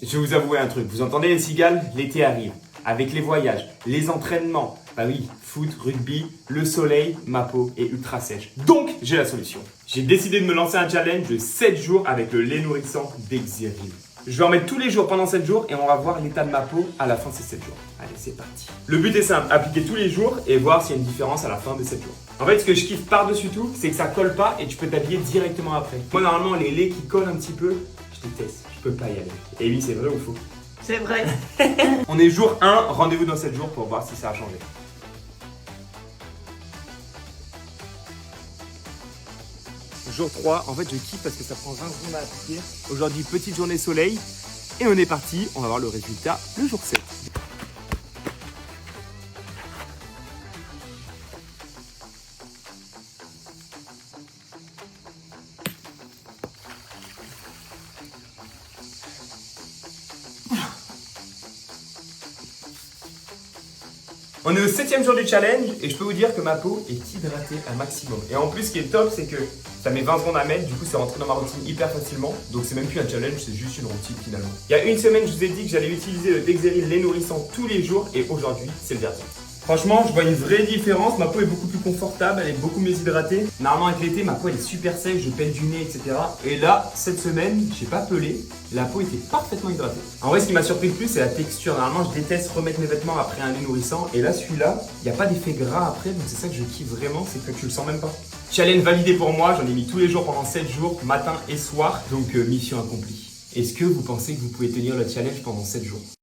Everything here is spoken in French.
Je vais vous avouer un truc, vous entendez les cigales? L'été arrive. Avec les voyages, les entraînements, bah oui, foot, rugby, le soleil, ma peau est ultra sèche. Donc, j'ai la solution. J'ai décidé de me lancer un challenge de 7 jours avec le lait nourrissant d'Exeril. Je vais en mettre tous les jours pendant 7 jours et on va voir l'état de ma peau à la fin de ces 7 jours. Allez, c'est parti. Le but est simple, appliquer tous les jours et voir s'il y a une différence à la fin de 7 jours. En fait, ce que je kiffe par-dessus tout, c'est que ça colle pas et tu peux t'habiller directement après. Moi, normalement, les laits qui collent un petit peu, je déteste, je peux pas y aller. Et oui, c'est vrai ou faux? C'est vrai. On est jour 1, rendez-vous dans 7 jours pour voir si ça a changé. Jour 3, en fait je kiffe parce que ça prend 20 secondes à appliquer. Aujourd'hui, petite journée soleil et on est parti, on va voir le résultat le jour 7. On est au 7e jour du challenge et je peux vous dire que ma peau est hydratée un maximum. Et en plus, ce qui est top, c'est que ça met 20 secondes à mettre, du coup, c'est rentré dans ma routine hyper facilement. Donc, c'est même plus un challenge, c'est juste une routine finalement. Il y a une semaine, je vous ai dit que j'allais utiliser le Dexeril lait nourrissant tous les jours et aujourd'hui, c'est le verdict. Franchement, je vois une vraie différence. Ma peau est beaucoup plus confortable, elle est beaucoup mieux hydratée. Normalement, avec l'été, ma peau elle est super sèche, je pèle du nez, etc. Et là, cette semaine, j'ai pas pelé. La peau était parfaitement hydratée. En vrai, ce qui m'a surpris le plus, c'est la texture. Normalement, je déteste remettre mes vêtements après un lait nourrissant. Et là, celui-là, il n'y a pas d'effet gras après. Donc, c'est ça que je kiffe vraiment, c'est que tu le sens même pas. Challenge validé pour moi. J'en ai mis tous les jours pendant 7 jours, matin et soir. Donc, mission accomplie. Est-ce que vous pensez que vous pouvez tenir le challenge pendant 7 jours?